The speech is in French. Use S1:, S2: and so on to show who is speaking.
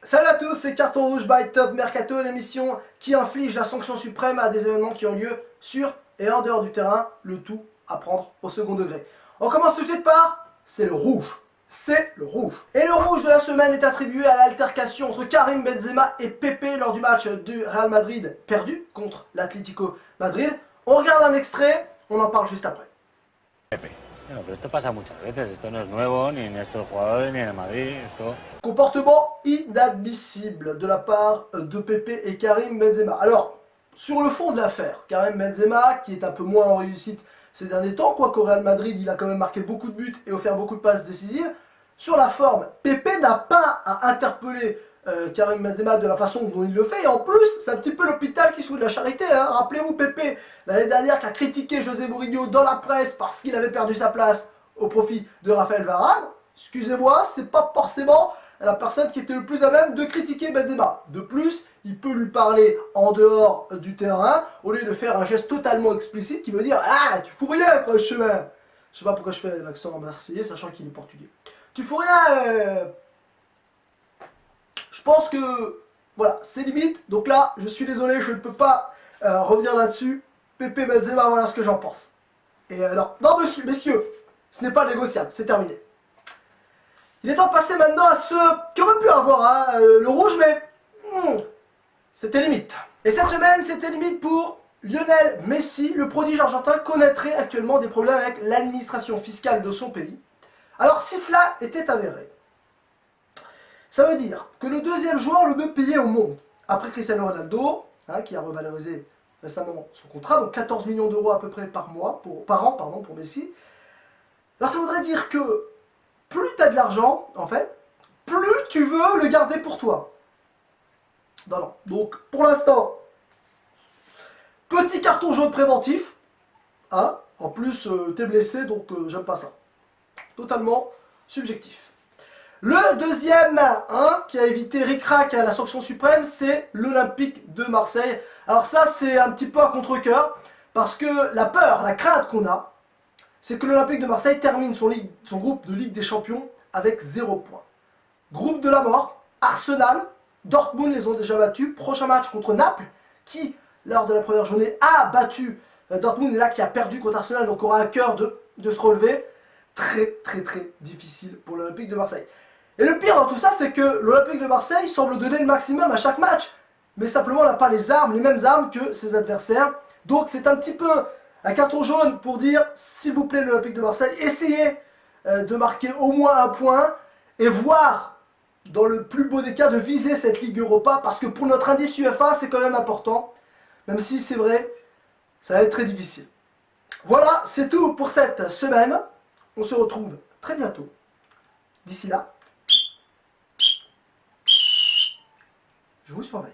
S1: Salut à tous, c'est Carton Rouge by Top Mercato, l'émission qui inflige la sanction suprême à des événements qui ont lieu sur et en dehors du terrain, le tout à prendre au second degré. On commence tout de suite par, c'est le rouge. C'est le rouge. Et le rouge de la semaine est attribué à l'altercation entre Karim Benzema et Pepe lors du match du Real Madrid perdu contre l'Atlético Madrid. On regarde un extrait, on en parle juste après.
S2: Pepe. Bueno, pero esto pasa muchas veces, esto no es nuevo, ni en estos jugadores, ni en el Madrid, esto...
S1: Comportement inadmissible de la part de Pepe et Karim Benzema. Alors, sur le fond de l'affaire, Karim Benzema, qui est un peu moins en réussite ces derniers temps, quoique au Real Madrid, il a quand même marqué beaucoup de buts et offert beaucoup de passes décisives. Sur la forme, Pepe n'a pas à interpeller Karim Benzema de la façon dont il le fait. Et en plus, c'est un petit peu l'hôpital qui se fout de la charité. Hein. Rappelez-vous Pepe, l'année dernière, qui a critiqué José Mourinho dans la presse parce qu'il avait perdu sa place au profit de Raphaël Varane. Excusez-moi, c'est pas forcément la personne qui était le plus à même de critiquer Benzema. De plus, il peut lui parler en dehors du terrain, au lieu de faire un geste totalement explicite qui veut dire « Ah, tu fous rien, quoi, chemin !» Je sais pas pourquoi je fais l'accent marseillais, sachant qu'il est portugais. Tu fous rien Je pense que, voilà, c'est limite. Donc là, je suis désolé, je ne peux pas revenir là-dessus. Pepe Benzema, voilà ce que j'en pense. Et non, messieurs, ce n'est pas négociable, c'est terminé. Il est temps de passer maintenant à ce qu'aurait pu avoir hein, le rouge, mais c'était limite. Et cette semaine, c'était limite pour Lionel Messi. Le prodige argentin connaîtrait actuellement des problèmes avec l'administration fiscale de son pays. Alors, si cela était avéré, ça veut dire que le deuxième joueur le mieux payé au monde, après Cristiano Ronaldo, hein, qui a revalorisé récemment son contrat, donc 14 millions d'euros à peu près par an pour Messi. Alors, ça voudrait dire que plus tu as de l'argent, en fait, plus tu veux le garder pour toi. Non. Donc, pour l'instant, petit carton jaune préventif. Hein, en plus, t'es blessé, donc j'aime pas ça. Totalement subjectif. Le deuxième qui a évité ric-rac à la sanction suprême, c'est l'Olympique de Marseille. Alors ça, c'est un petit peu à contre-cœur, parce que la peur, la crainte qu'on a, c'est que l'Olympique de Marseille termine son groupe de Ligue des Champions avec 0 points. Groupe de la mort, Arsenal, Dortmund les ont déjà battus. Prochain match contre Naples, qui, lors de la première journée, a battu Dortmund, et là qui a perdu contre Arsenal, donc aura à cœur de se relever. Très difficile pour l'Olympique de Marseille. Et le pire dans tout ça, c'est que l'Olympique de Marseille semble donner le maximum à chaque match, mais simplement n'a pas les mêmes armes que ses adversaires. Donc c'est un petit peu un carton jaune pour dire, s'il vous plaît l'Olympique de Marseille, essayez de marquer au moins un point et voir, dans le plus beau des cas, de viser cette Ligue Europa, parce que pour notre indice UEFA, c'est quand même important, même si c'est vrai, ça va être très difficile. Voilà, c'est tout pour cette semaine. On se retrouve très bientôt. D'ici là, je vous surveille.